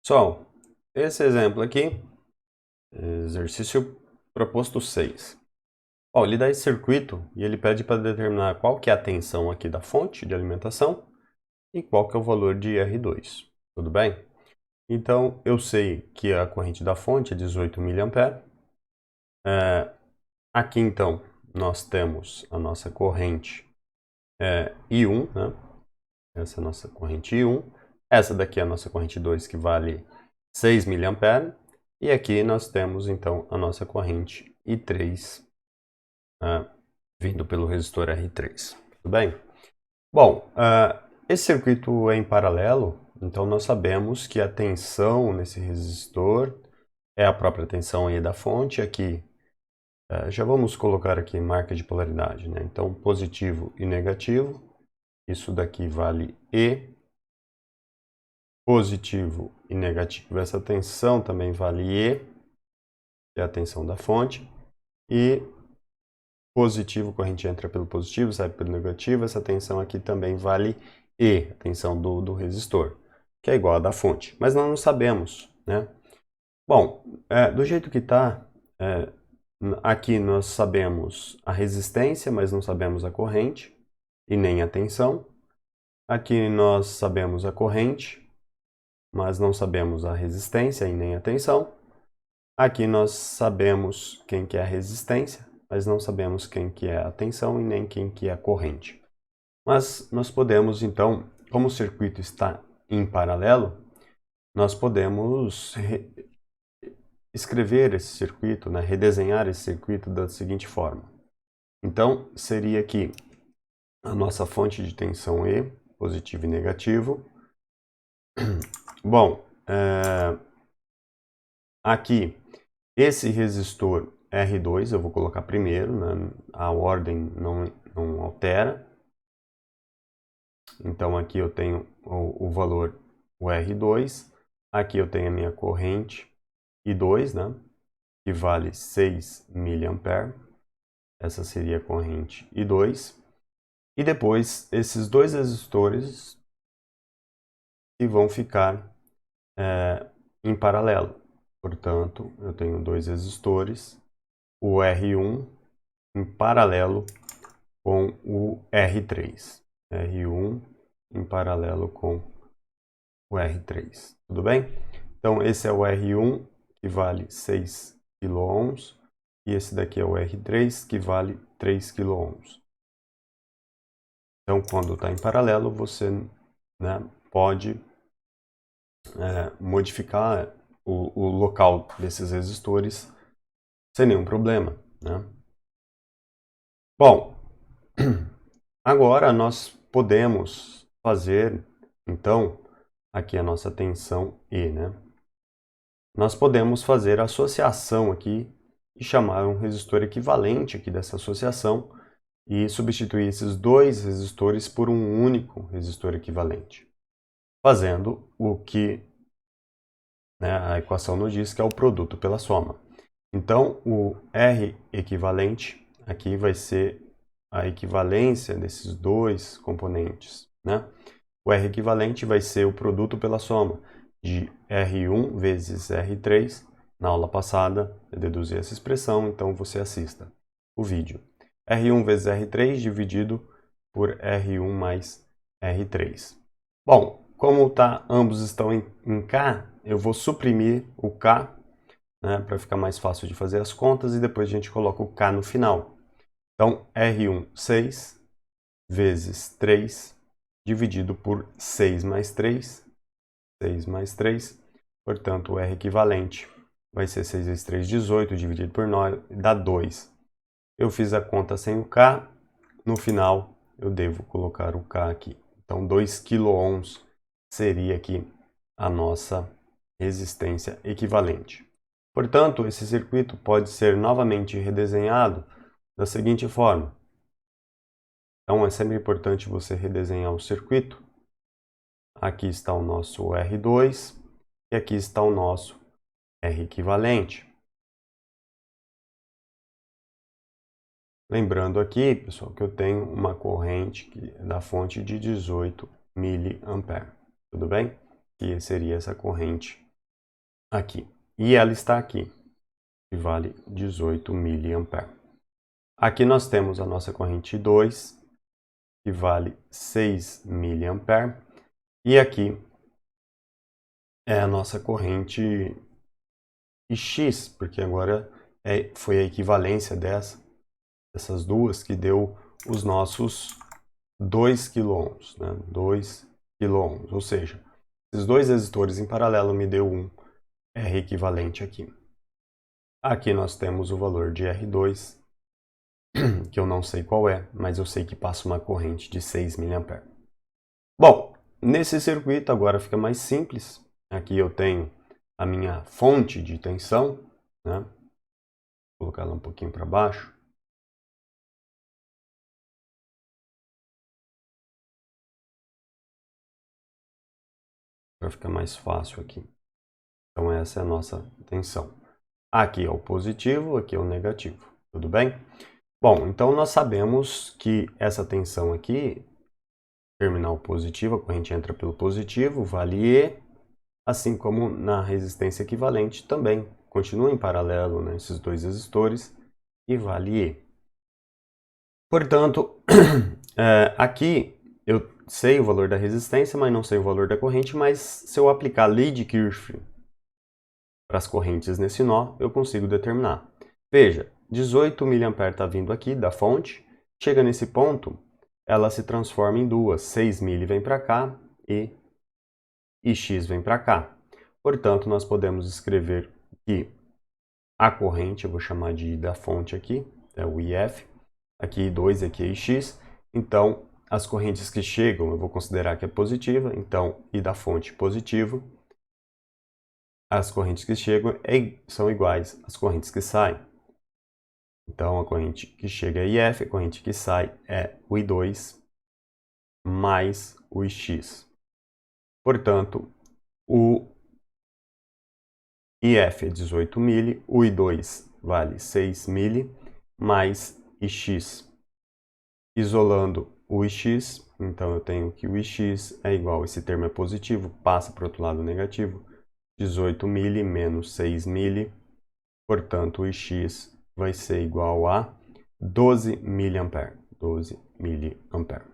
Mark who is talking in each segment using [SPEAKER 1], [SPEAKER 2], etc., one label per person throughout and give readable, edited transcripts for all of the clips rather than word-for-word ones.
[SPEAKER 1] Pessoal, esse exemplo aqui, exercício proposto 6. Ó, ele dá esse circuito e ele pede para determinar qual que é a tensão aqui da fonte de alimentação e qual que é o valor de R2. Tudo bem? Então, eu sei que a corrente da fonte é 18 mA. Aqui, então, nós temos a nossa corrente I1, né? Essa é a nossa corrente I1. Essa daqui é a nossa corrente 2, que vale 6 mA. E aqui nós temos, então, a nossa corrente I3, vindo pelo resistor R3. Tudo bem? Bom, esse circuito é em paralelo, então nós sabemos que a tensão nesse resistor é a própria tensão aí da fonte. Aqui, já vamos colocar aqui marca de polaridade, né? Então, positivo e negativo. Isso daqui vale E. Positivo e negativo. Essa tensão também vale E, que é a tensão da fonte. E positivo, corrente entra pelo positivo, sai pelo negativo. Essa tensão aqui também vale E, a tensão do resistor, que é igual à da fonte. Mas nós não sabemos, né? Bom, do jeito que está, aqui nós sabemos a resistência, mas não sabemos a corrente e nem a tensão. Aqui nós sabemos a corrente, mas não sabemos a resistência e nem a tensão. Aqui nós sabemos quem que é a resistência, mas não sabemos quem que é a tensão e nem quem que é a corrente. Mas nós podemos, então, como o circuito está em paralelo, nós podemos escrever esse circuito, né, redesenhar esse circuito da seguinte forma. Então, seria aqui a nossa fonte de tensão E, positivo e negativo. Bom, aqui, esse resistor R2, eu vou colocar primeiro, né? A ordem não altera. Então, aqui eu tenho o valor, o R2. Aqui eu tenho a minha corrente I2, né? Que vale 6 mA. Essa seria a corrente I2. E depois, esses dois resistores que vão ficar em paralelo. Portanto, eu tenho dois resistores, o R1 em paralelo com o R3. R1 em paralelo com o R3. Tudo bem? Então, esse é o R1, que vale 6 kΩ, e esse daqui é o R3, que vale 3 kΩ. Então, quando está em paralelo, você, né, pode modificar o local desses resistores sem nenhum problema, né? Bom, agora nós podemos fazer, então, aqui a nossa tensão E, né? Nós podemos fazer a associação aqui e chamar um resistor equivalente aqui dessa associação e substituir esses dois resistores por um único resistor equivalente, fazendo o que, né, a equação nos diz, que é o produto pela soma. Então, o R equivalente aqui vai ser a equivalência desses dois componentes, né? O R equivalente vai ser o produto pela soma de R1 vezes R3. Na aula passada eu deduzi essa expressão, então você assista o vídeo. R1 vezes R3 dividido por R1 mais R3. Bom, como ambos estão em K, eu vou suprimir o K, né, para ficar mais fácil de fazer as contas, e depois a gente coloca o K no final. Então, R1, 6 vezes 3 dividido por 6 mais 3. 6 mais 3. Portanto, o R equivalente vai ser 6 vezes 3, 18, dividido por 9, dá 2. Eu fiz a conta sem o K. No final, eu devo colocar o K aqui. Então, 2 kΩ seria aqui a nossa resistência equivalente. Portanto, esse circuito pode ser novamente redesenhado da seguinte forma. Então, é sempre importante você redesenhar o circuito. Aqui está o nosso R2 e aqui está o nosso R equivalente. Lembrando aqui, pessoal, que eu tenho uma corrente da fonte de 18 mA. Tudo bem? Que seria essa corrente aqui. E ela está aqui, que vale 18 mA. Aqui nós temos a nossa corrente 2, que vale 6 mA. E aqui é a nossa corrente X, porque agora foi a equivalência dessas duas que deu os nossos 2 kΩ, né? 2 kΩ, ou seja, esses dois resistores em paralelo me deu um R equivalente aqui. Aqui nós temos o valor de R2, que eu não sei qual é, mas eu sei que passa uma corrente de 6 mA. Bom, nesse circuito agora fica mais simples. Aqui eu tenho a minha fonte de tensão, né? Vou colocar ela um pouquinho para baixo. Para ficar mais fácil aqui. Então essa é a nossa tensão. Aqui é o positivo, aqui é o negativo. Tudo bem? Bom, então nós sabemos que essa tensão aqui, terminal positivo, a corrente entra pelo positivo, vale E, assim como na resistência equivalente também. Continua em paralelo, né, esses dois resistores e vale E. Portanto, aqui eu sei o valor da resistência, mas não sei o valor da corrente, mas se eu aplicar a lei de Kirchhoff para as correntes nesse nó, eu consigo determinar. Veja, 18 mA está vindo aqui da fonte, chega nesse ponto, ela se transforma em duas, 6 mA vem para cá e X vem para cá. Portanto, nós podemos escrever que a corrente, eu vou chamar de I da fonte aqui, é o IF, aqui I2 e aqui é IX, então as correntes que chegam eu vou considerar que é positiva, então I da fonte positivo, as correntes que chegam são iguais às correntes que saem. Então a corrente que chega é IF, a corrente que sai é o I2 mais o IX. Portanto, o IF é 18 mA, o I2 vale 6 mA, mais IX. Isolando o IX, então eu tenho que o IX é igual, esse termo é positivo, passa para o outro lado negativo, 18 mA menos 6 mA, portanto o IX vai ser igual a 12 mA. 12 mA.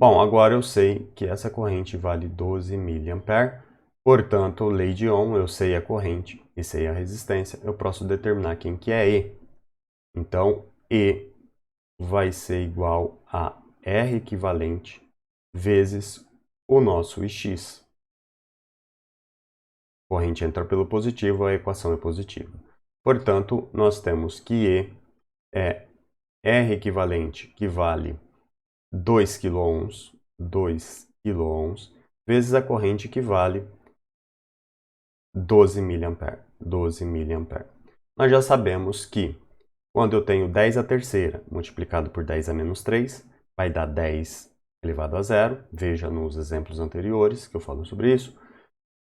[SPEAKER 1] Bom, agora eu sei que essa corrente vale 12 mA, portanto, lei de Ohm, eu sei a corrente e sei a resistência, eu posso determinar quem que é E. Então, E vai ser igual a R equivalente vezes o nosso IX. A corrente entra pelo positivo, a equação é positiva. Portanto, nós temos que E é R equivalente, que vale 2 kΩ, 2 kΩ, vezes a corrente que vale 12 mA. 12 mA. Nós já sabemos que quando eu tenho 10 à terceira multiplicado por 10 a menos 3, vai dar 10 elevado a zero. Veja nos exemplos anteriores que eu falo sobre isso.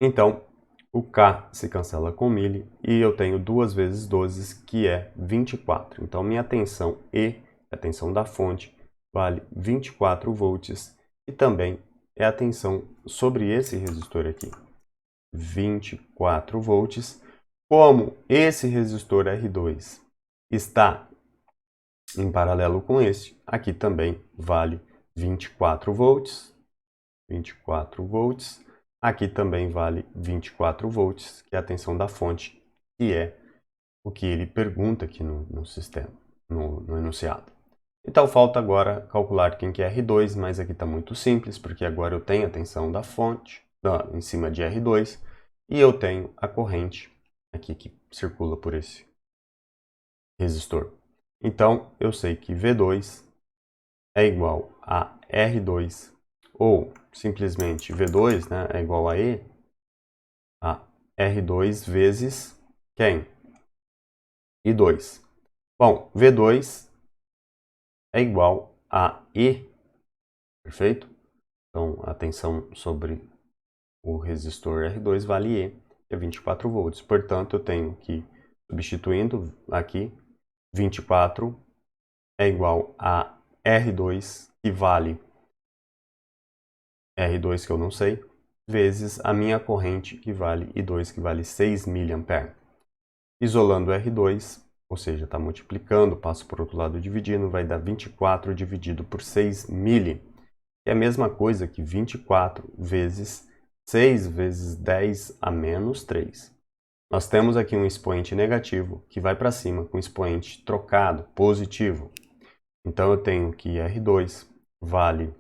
[SPEAKER 1] Então, o K se cancela com 1000 e eu tenho 2 vezes 12, que é 24. Então, minha tensão E, a tensão da fonte, vale 24 volts e também é a tensão sobre esse resistor aqui. 24 volts. Como esse resistor R2 está em paralelo com esse, aqui também vale 24 volts. 24 volts. Aqui também vale 24 volts, que é a tensão da fonte, que é o que ele pergunta aqui no sistema, no enunciado. Então falta agora calcular quem que é R2, mas aqui está muito simples, porque agora eu tenho a tensão da fonte em cima de R2 e eu tenho a corrente aqui que circula por esse resistor. Então eu sei que V2 é igual a R2, ou simplesmente V2, né, é igual a E, a R2 vezes quem? I2. Bom, V2 é igual a E, perfeito? Então, a tensão sobre o resistor R2 vale E, que é 24 volts. Portanto, eu tenho que, substituindo aqui, 24 é igual a R2, que vale R2, que eu não sei, vezes a minha corrente que vale I2, que vale 6 mA. Isolando R2, ou seja, está multiplicando, passo para o outro lado dividindo, vai dar 24 dividido por 6 mili, que é a mesma coisa que 24 vezes 6 vezes 10 a menos 3. Nós temos aqui um expoente negativo que vai para cima com expoente trocado, positivo. Então eu tenho que R2 vale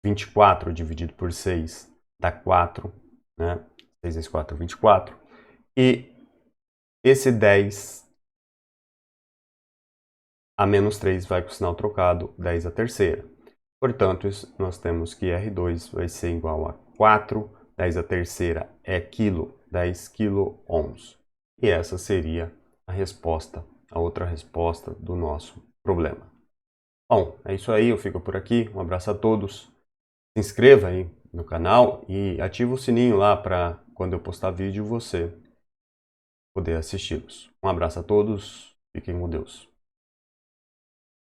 [SPEAKER 1] 24 dividido por 6 dá 4, né? 6 vezes 4 é 24. E esse 10 a menos 3 vai com o sinal trocado, 10 a terceira. Portanto, nós temos que R2 vai ser igual a 4, 10 a terceira é quilo, 10 quiloohms. E essa seria a resposta, a outra resposta do nosso problema. Bom, é isso aí, eu fico por aqui. Um abraço a todos. Se inscreva aí no canal e ativa o sininho lá para quando eu postar vídeo você poder assisti-los. Um abraço a todos, fiquem com Deus.